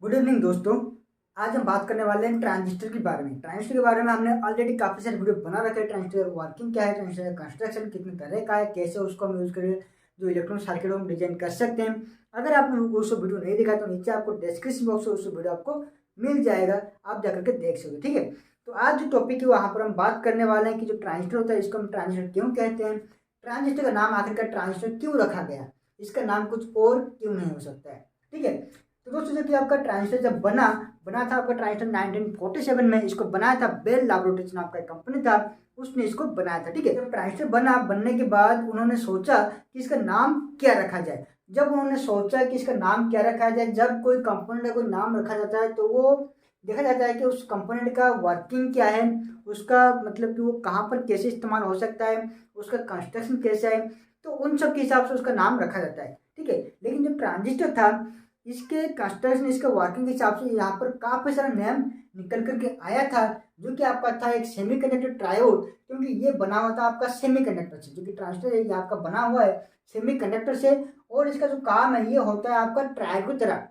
Good evening दोस्तों। आज हम बात करने वाले हैं ट्रांजिस्टर के बारे में। ट्रांजिस्टर के बारे में हमने ऑलरेडी काफ़ी सारे वीडियो बना रखे हैं। ट्रांजिस्टर वर्किंग क्या है, ट्रांजिस्टर का कंस्ट्रक्शन कितने तरह का है, कैसे उसको हम यूज़ करें, जो इलेक्ट्रॉनिक सर्किट हम डिजाइन कर सकते हैं। अगर आपने उस वीडियो नहीं देखा तो नीचे आपको डिस्क्रिप्शन बॉक्स में उस वीडियो आपको मिल जाएगा, आप जाकर के देख सकते हो। ठीक है, तो आज जो टॉपिक है वहाँ पर हम बात करने वाले हैं कि जो ट्रांजिस्टर होता है इसको हम ट्रांजिस्टर क्यों कहते हैं, ट्रांजिस्टर का नाम आखिरकार ट्रांजिस्टर क्यों रखा गया, इसका नाम कुछ और क्यों नहीं हो सकता है। ठीक है, तो दोस्तों जब कि आपका ट्रांजिस्टर जब बना था आपका ट्रांजिस्टर 1947 में। इसको बनाया था बेल लैबोरेटरीज नाम का एक कंपनी था, उसने इसको बनाया था। ठीक है, जब ट्रांजिस्टर बनने के बाद उन्होंने सोचा कि इसका नाम क्या रखा जाए। जब उन्होंने सोचा कि इसका नाम क्या रखा जाए, जब कोई कंपोनेंट का कोई नाम रखा जाता है तो वो देखा जाता है कि उस कंपोनेंट का वर्किंग क्या है, उसका मतलब कि वो कहाँ पर कैसे इस्तेमाल हो सकता है, उसका कंस्ट्रक्शन कैसा है, तो उन सब के हिसाब से उसका नाम रखा जाता है। ठीक है, लेकिन जो ट्रांजिस्टर था इसके कंस्ट्रक्शन, इसके वर्किंग के हिसाब से यहाँ पर काफ़ी सारा नेम निकल करके आया था, जो कि आपका था एक सेमीकंडक्टर ट्रायोड। क्योंकि ये बना हुआ था आपका सेमीकंडक्टर से, जो कि ट्रांजिस्टर है ये आपका बना हुआ है सेमीकंडक्टर से, और इसका जो काम है ये होता है आपका ट्रायोड की तरह।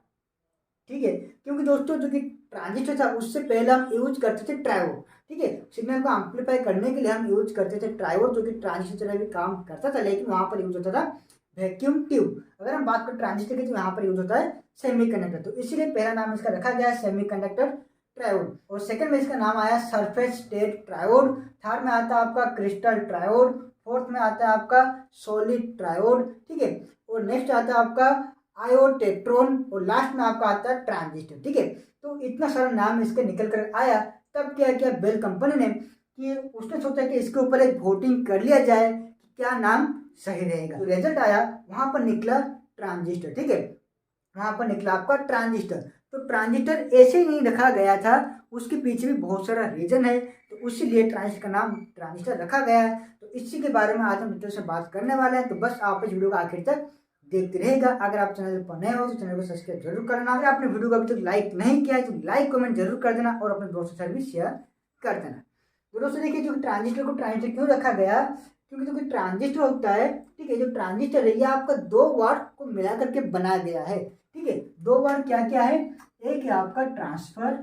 ठीक है, क्योंकि दोस्तों जो कि ट्रांजिस्टर था उससे पहले हम यूज करते थे ट्रायोड। ठीक है, सिग्नल को एम्पलीफाई करने के लिए हम यूज करते थे ट्रायोड, जो कि ट्रांजिस्टर तरह भी काम करता था, लेकिन वहां पर यूज होता था वैक्यूम ट्यूब। अगर हम बात करें ट्रांजिस्टर की तो यहाँ पर यूज होता है सेमीकंडक्टर, तो इसीलिए पहला नाम इसका रखा गया है सेमीकंडक्टर ट्रायोड। और सेकंड में इसका नाम आया सरफेस स्टेट ट्रायोड। थर्ड में आता है आपका क्रिस्टल ट्रायोड। फोर्थ में आता है आपका सॉलिड ट्रायोड। ठीक है, और नेक्स्ट आता है आपका आयोटेट्रोन, और लास्ट में आपका आता है ट्रांजिस्टर। ठीक है, तो इतना सारा नाम इसके निकल कर आया। तब क्या किया बेल कंपनी ने कि उसने सोचा कि इसके ऊपर एक वोटिंग कर लिया जाए कि क्या नाम सही रहेगा। तो रिजल्ट आया, वहां पर निकला ट्रांजिस्टर। ठीक है, वहां पर निकला आपका ट्रांजिस्टर। तो ट्रांजिस्टर ऐसे ही नहीं रखा गया था, उसके पीछे भी बहुत सारा रीजन है, तो इसीलिए ट्रांजिस्टर का नाम ट्रांजिस्टर रखा गया है। तो इसी के बारे में आज हम डिटेल से बात करने वाले हैं, तो बस आप इस वीडियो को आखिर तक देखते रहेगा। अगर आप चैनल पर नए हो तो चैनल को सब्सक्राइब जरूर करना। अगर आपने वीडियो को अभी तक लाइक नहीं किया है तो लाइक कमेंट जरूर कर देना, और अपने दोस्तों के साथ भी शेयर कर देना। तो दोस्तों देखिए, जो ट्रांजिस्टर को ट्रांजिस्टर क्यों रखा गया, क्योंकि जो ट्रांजिस्टर होता है, ठीक है, जो ट्रांजिस्टर है ये आपका दो वाट को मिला करके बनाया गया है। ठीक है, दो वाट क्या क्या है, एक है आपका ट्रांसफर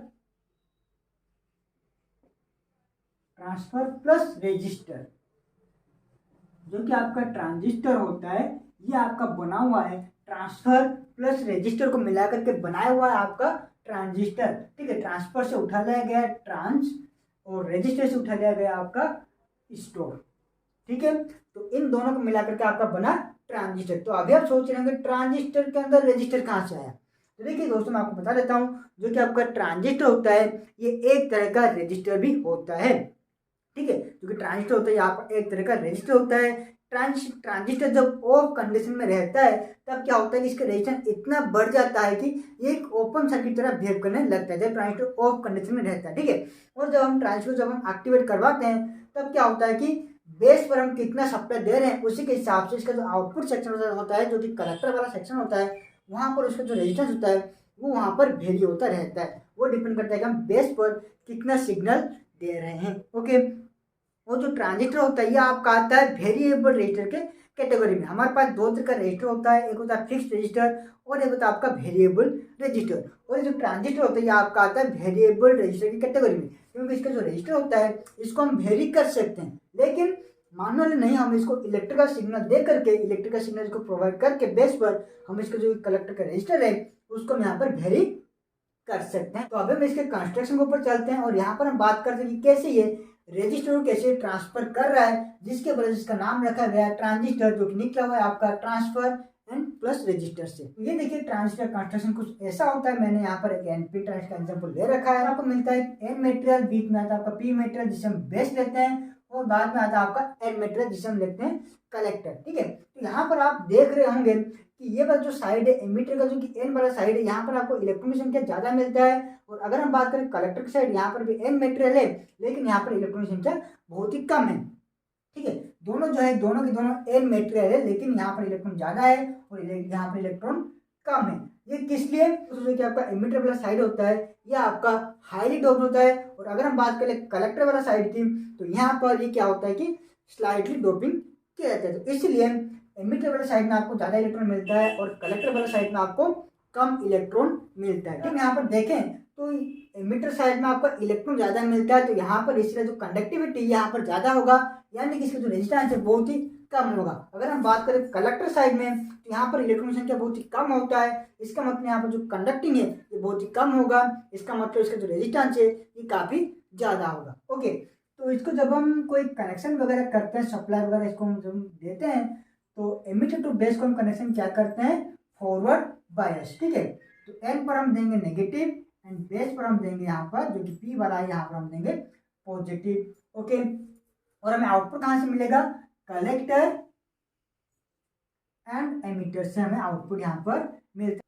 प्लस रेजिस्टर। जो कि आपका ट्रांजिस्टर होता है ये आपका बना हुआ है ट्रांसफर प्लस रेजिस्टर को मिला करके बनाया हुआ है आपका ट्रांजिस्टर। ठीक है, ट्रांसफर से उठा लिया गया ट्रांस, और रेजिस्टर से उठा लिया गया आपका स्टोर। ठीक है, तो इन दोनों को मिला करके आपका बना ट्रांजिस्टर। तो अभी आप सोच रहे होंगे ट्रांजिस्टर के अंदर रेजिस्टर कहाँ से आया। तो देखिए दोस्तों, मैं आपको बता देता हूँ, जो कि आपका ट्रांजिस्टर होता है ये एक तरह का रेजिस्टर भी होता है। ठीक है, जो कि ट्रांजिस्टर होता है यहाँ पर एक तरह का रेजिस्टर होता है। ट्रांजिस्टर जब ऑफ कंडीशन में रहता है तब क्या होता है कि इसका रेजिस्टेंस इतना बढ़ जाता है कि ये एक ओपन सर्किट तरह बिहेव करने लगता है जब ट्रांजिस्टर ऑफ कंडीशन में रहता है। ठीक है, और जब हम ट्रांजिस्टर जब हम एक्टिवेट करवाते हैं तब क्या होता है कि बेस पर हम कितना सप्लाई दे रहे हैं उसी के हिसाब से इसका जो आउटपुट सेक्शन होता है, जो कि कलेक्टर वाला सेक्शन होता है, वहां पर उसका जो रेजिस्टेंस होता है वो वहां पर वेरी होता रहता है। वो डिपेंड करता है कि हम बेस पर कितना सिग्नल दे रहे हैं। ओके, वो जो ट्रांजिस्टर होता है ये आपका आता है वेरिएबल रजिस्टर के कैटेगरी में। हमारे पास दो तरह का रजिस्टर होता है, एक होता है फिक्स रजिस्टर और एक होता है आपका वेरिएबल रजिस्टर। और ये जो ट्रांजिस्टर होता है ये आपका आता है वेरिएबल रजिस्टर की कैटेगरी में, क्योंकि इसका जो रजिस्टर होता है इसको हम वेरी कर सकते हैं, लेकिन मानुअली नहीं। हम इसको इलेक्ट्रिकल सिग्नल दे करके, इलेक्ट्रिकल सिग्नल को प्रोवाइड करके बेस पर हम इसका जो कलेक्टर का रजिस्टर है उसको हम यहाँ पर वेरी कर सकते हैं। तो अभी हम इसके कंस्ट्रक्शन के ऊपर चलते हैं और यहाँ पर हम बात करते हैं कि कैसे ये रजिस्टर को कैसे ट्रांसफर कर रहा है, जिसके वजह से इसका नाम रखा गया है ट्रांजिस्टर, जो कि निकला हुआ है आपका ट्रांसफर एंड प्लस रजिस्टर से। तो ये देखिए ट्रांजिस्टर कंस्ट्रक्शन कुछ ऐसा होता है। मैंने यहाँ पर एक एनपी ट्रांजिस्टर का एग्जांपल ले रखा है। आपको मिलता है एन मेटेरियल, बीच में आता है आपका पी मेटेरियल जिसे हम बेस लेते हैं, और बाद में आता है आपका एन मेटेरियल जिसे हम लेते हैं कलेक्टर। ठीक है, तो यहाँ पर आप देख रहे होंगे कि ये वाला जो साइड है एमिटर का, जो कि एन वाला साइड है, यहाँ पर आपको इलेक्ट्रॉन की संख्या ज्यादा मिलता है। और अगर हम बात करें कलेक्टर की साइड, यहाँ पर भी एन मेटेरियल है लेकिन यहाँ पर इलेक्ट्रॉन की संख्या बहुत ही कम है। ठीक है, दोनों जो है दोनों के दोनों एन मेटेरियल है, लेकिन यहाँ पर इलेक्ट्रॉन ज्यादा है और यहाँ पर इलेक्ट्रॉन कम है। ये किस लिए, तो कि आपका एमिटर वाला साइड होता है ये आपका हाईली डोप्ड होता है, और अगर हम बात करें कलेक्टर वाला साइड की तो यहाँ पर ये क्या होता है कि स्लाइटली डोपिंग किया जाता है। तो इसलिए एमिटर वाले साइड में आपको ज्यादा इलेक्ट्रॉन मिलता है और कलेक्टर वाले साइड में आपको कम इलेक्ट्रॉन मिलता है। ठीक है, यहाँ पर देखें तो एमिटर साइड में आपको इलेक्ट्रॉन ज़्यादा मिलता है, तो यहाँ पर इसलिए जो कंडक्टिविटी यहाँ पर ज़्यादा होगा, यानी कि इसका जो रेजिस्टेंस है बहुत ही कम होगा। अगर हम बात करें कलेक्टर साइड में, तो यहाँ पर इलेक्ट्रॉन संख्या बहुत ही कम होता है, इसका मतलब यहाँ पर जो कंडक्टिंग है ये बहुत ही कम होगा, इसका मतलब इसका जो रेजिस्टेंस है ये काफ़ी ज़्यादा होगा। ओके, तो इसको जब हम कोई कनेक्शन वगैरह करते हैं, सप्लाई वगैरह इसको हम जब देते हैं, तो एमिटर टू बेस को हम कनेक्शन क्या करते हैं, फॉरवर्ड बायस। ठीक है, तो एन पर हम देंगे नेगेटिव एंड बेस पर हम देंगे यहाँ पर जो कि पी वाला है, यहाँ पर हम देंगे पॉजिटिव। ओके, और हमें आउटपुट कहाँ से मिलेगा, कलेक्टर एंड एमिटर से हमें आउटपुट यहाँ पर मिलता है।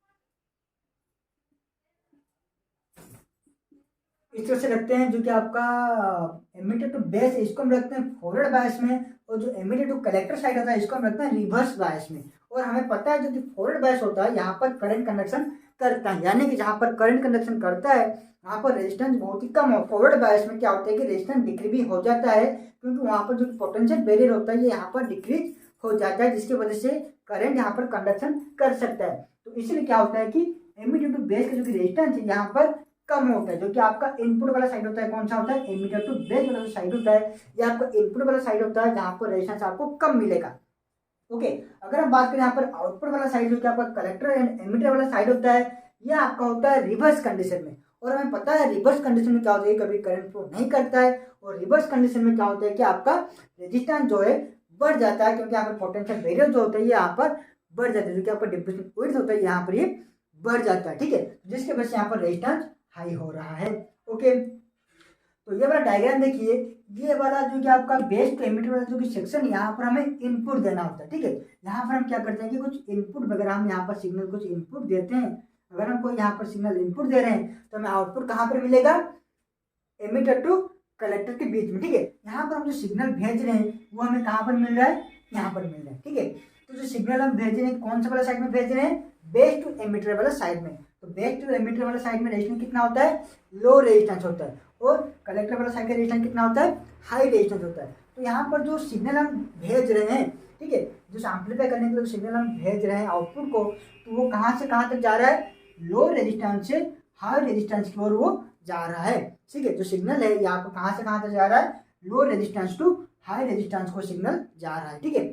इस तरह से रखते हैं, जो कि आपका एमिटर टू बेस इसको हम रखते हैं फॉरवर्ड बायस में, और जो एमिटर टू कलेक्टर साइड होता है इसको हम रखते हैं रिवर्स बायस में। और हमें पता है जो कि फॉरवर्ड बायस होता है यहाँ पर करंट कंडक्शन करता है, यानी कि जहाँ पर करंट कंडक्शन करता है वहाँ पर रेजिस्टेंस बहुत ही कम हो। फॉरवर्ड बायस में क्या होता है कि रेजिस्टेंस डिक्रीज भी हो जाता है, क्योंकि वहाँ पर जो पोटेंशियल बैरियर होता है ये यहाँ पर डिक्रीज हो जाता है, जिसकी वजह से करंट यहाँ पर कंडक्शन कर सकता है। तो इसलिए क्या होता है कि एमिटर टू बेस का जो कि रेजिस्टेंस है यहाँ पर कम होता है, जो कि आपका इनपुट वाला साइड होता है। कौन सा होता है, एमिटर टू बेस वाला जो साइड होता है ये आपका इनपुट वाला साइड होता है, जहाँ पर रेजिस्टेंस आपको कम मिलेगा। ओके, अगर हम बात करें यहाँ पर आउटपुट वाला साइड, जो कि आपका कलेक्टर एंड एमिटर वाला साइड होता है, ये आपका होता है रिवर्स कंडीशन में। और हमें पता है रिवर्स कंडीशन में क्या होता है, कभी करंट फ्लो नहीं करता है, और रिवर्स कंडीशन में क्या होता है कि आपका रेजिस्टेंस जो है बढ़ जाता है, क्योंकि यहाँ पर पोटेंशियल बैरियर जो होता है ये यहाँ पर बढ़ जाता है, जो कि आपका डिप्रेशन विड्थ होता है यहाँ पर ये बढ़ जाता है। ठीक है, जिसके वजह से यहाँ पर रेजिस्टेंस हाई हो रहा है। ओके, तो ये वाला डायग्राम देखिए, ये वाला जो कि आपका बेस टू एमिटर वाला जो कि सेक्शन, यहाँ पर हमें इनपुट देना होता है। ठीक है, यहाँ पर हम क्या करते हैं कि कुछ इनपुट वगैरह हम यहाँ पर सिग्नल कुछ इनपुट देते हैं। अगर हम कोई यहाँ पर सिग्नल इनपुट दे रहे हैं तो हमें आउटपुट कहाँ पर मिलेगा, एमिटर टू कलेक्टर के बीच में। ठीक है, यहाँ पर हम जो सिग्नल भेज रहे हैं वो हमें कहाँ पर मिल रहा है, यहाँ पर मिल रहा है। ठीक है, तो जो सिग्नल हम भेज रहे हैं कौन सा वाला साइड में भेज रहे हैं, बेस टू एमिटर वाला साइड में। तो बेस टू एमिटर वाला साइड में रेजिस्टेंस कितना होता है, लो रेजिस्टेंस होता है, और कलेक्टर वाला साइड का रेजिस्टेंस कितना होता है, हाई रेजिस्टेंस होता है। तो यहाँ पर जो सिग्नल हम भेज रहे हैं, ठीक है, जो एम्पलीफाई करने के लिए सिग्नल हम भेज रहे हैं आउटपुट को, तो वो कहाँ से कहाँ तक जा रहा है, लो रेजिस्टेंस से हाई रेजिस्टेंस की ओर वो जा रहा है। ठीक है, जो सिग्नल है ये आपको कहाँ से कहाँ तक जा रहा है, low resistance to high resistance को सिग्नल जा रहा है। ठीक है,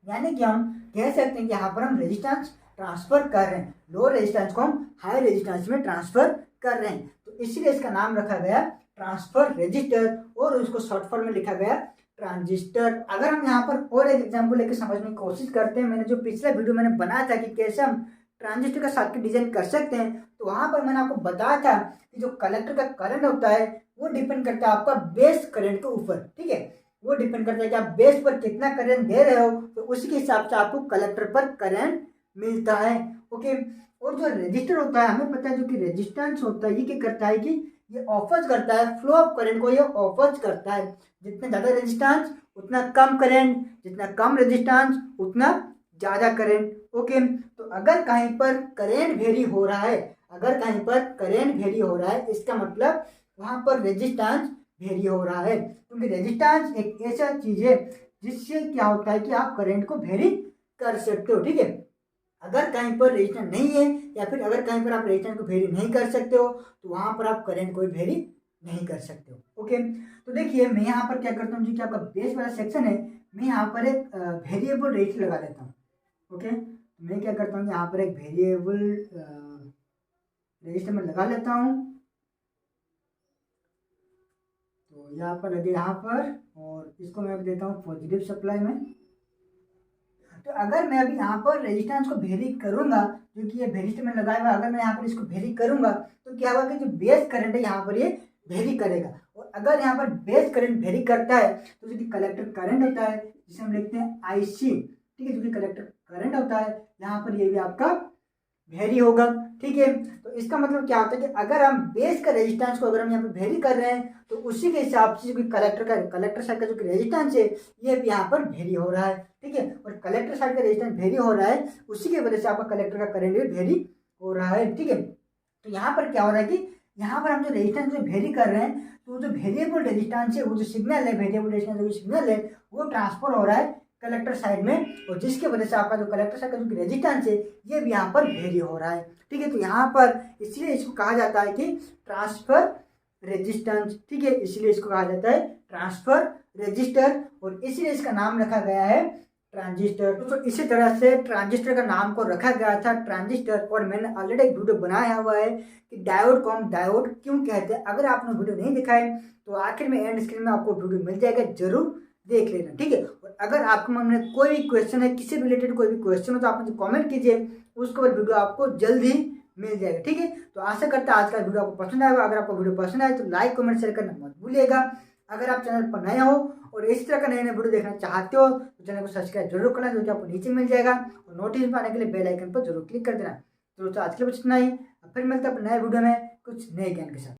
यानी कि हम कह सकते हैं कि यहाँ पर हम रेजिस्टेंस ट्रांसफर कर रहे हैं, लो रेजिस्टेंस को हम हाई रेजिस्टेंस में ट्रांसफर कर रहे हैं, तो इसलिए इसका नाम रखा गया ट्रांसफर रेजिस्टर, और उसको शॉर्ट फॉर्म में लिखा गया ट्रांजिस्टर। अगर हम यहाँ पर और एक एग्जांपल लेकर समझने की कोशिश करते हैं, मैंने जो पिछला वीडियो मैंने बनाया था कि कैसे हम ट्रांजिस्टर का सर्किट डिजाइन कर सकते हैं, तो वहां पर मैंने आपको बताया था कि जो कलेक्टर का करंट होता है वो डिपेंड करता है आपका बेस करंट के ऊपर। ठीक है, वो डिपेंड करता है कि आप बेस पर कितना करंट दे रहे हो, तो उसी के हिसाब से आपको कलेक्टर पर करंट मिलता है। ओके, और जो रेजिस्टर होता है हमें पता है जो कि रेजिस्टेंस होता है ये क्या करता है कि ये ऑफर्स करता है फ्लो ऑफ करंट को, ये ऑफर्स करता है। जितना ज़्यादा रेजिस्टेंस उतना कम करंट, जितना कम रेजिस्टेंस उतना ज़्यादा करंट। ओके, तो अगर कहीं पर करंट वेरी हो रहा है, अगर कहीं पर करंट वेरी हो रहा है, इसका मतलब वहाँ पर रेजिस्टेंस वेरी हो रहा है, क्योंकि रेजिस्टेंस एक ऐसा चीज़ है जिससे क्या होता है कि आप करंट को वेरी कर सकते हो। ठीक है, अगर कहीं पर रेजिस्टेंस नहीं है, या फिर अगर कहीं पर आप रेजिस्टेंस को वेरी नहीं कर सकते हो, तो वहाँ पर आप करंट को वेरी नहीं कर सकते हो। ओके, तो देखिए मैं यहाँ पर क्या करता हूँ, जो कि आपका बेस वाला सेक्शन है, मैं यहाँ पर एक वेरिएबल रेजिस्टर लगा देता हूँ। ओके, मैं क्या करता हूँ, यहाँ पर एक वेरिएबल रजिस्टर में लगा लेता हूँ, तो यहाँ पर लगे यहाँ पर, और इसको मैं देता हूँ पॉजिटिव सप्लाई में। तो अगर मैं अभी यहाँ पर रेजिस्टेंस को वेरी करूँगा, जो कि ये वेरिस्टर में लगाया हुआ, अगर मैं यहाँ पर इसको वेरी करूँगा तो क्या होगा कि जो बेस करंट है यहाँ पर ये वेरी करेगा, और अगर यहाँ पर बेस करंट वेरी करता है तो जो कि कलेक्टर करंट होता है जिसे हम लिखते हैं आईसी, ठीक है, जो कि कलेक्टर करंट होता है यहाँ पर ये भी आपका वेरी होगा। ठीक है, तो इसका मतलब क्या होता है कि अगर हम बेस का रेजिस्टेंस को अगर हम यहाँ पे वेरी कर रहे हैं, तो उसी के हिसाब से जो कलेक्टर साइड का जो रेजिस्टेंस है ये भी यहाँ पर वेरी हो रहा है। ठीक है, और कलेक्टर साइड का रेजिस्टेंस वेरी हो रहा है, उसी की वजह से आपका कलेक्टर का करंट भी वेरी हो रहा है। ठीक है, तो यहाँ पर क्या हो रहा है कि यहाँ पर हम जो रेजिस्टेंस जो वेरी कर रहे हैं, तो जो वेरिएबल रेजिस्टेंस है, वो जो सिग्नल है, वेरिएबल रेजिस्टेंस जो सिग्नल है वो ट्रांसफर हो रहा है कलेक्टर साइड में, और जिसकी वजह से आपका जो कलेक्टर साइड का जो रेजिस्टेंस है ये भी यहाँ पर वेरी हो रहा है। ठीक है, तो यहाँ पर इसलिए इसको कहा जाता है कि ट्रांसफर रेजिस्टेंस। ठीक है, इसलिए इसको कहा जाता है ट्रांसफर रेजिस्टर, और इसलिए इसका नाम रखा गया है ट्रांजिस्टर। तो इसी तरह से ट्रांजिस्टर का नाम को रखा गया था ट्रांजिस्टर। और मैंने ऑलरेडी एक वीडियो बनाया हुआ है कि डायोड को हम डायोड क्यों कहते हैं। अगर आपने वीडियो नहीं देखा है तो आखिर में एंड स्क्रीन में आपको वीडियो मिल जाएगा, जरूर देख लेना। ठीक है, और अगर आपके मन में कोई भी क्वेश्चन है, किसी रिलेटेड कोई भी क्वेश्चन हो, तो आप मुझे कॉमेंट कीजिए, उसके बाद वीडियो आपको जल्द ही मिल जाएगा। ठीक है, तो आशा करता है आज का वीडियो आपको पसंद आएगा। अगर आपको वीडियो पसंद आए तो लाइक कमेंट शेयर करना मत भूलिएगा। अगर आप चैनल पर नए हो और इस तरह का नए नए वीडियो देखना चाहते हो तो चैनल को सब्सक्राइब जरूर करना, जो कि आपको नीचे मिल जाएगा, और नोटिफिकेशन पाने के लिए बेल आइकन पर जरूर क्लिक कर देना। तो आज के लिए बस इतना ही, फिर मिलते हैं अपने नए वीडियो में कुछ नए ज्ञान के साथ।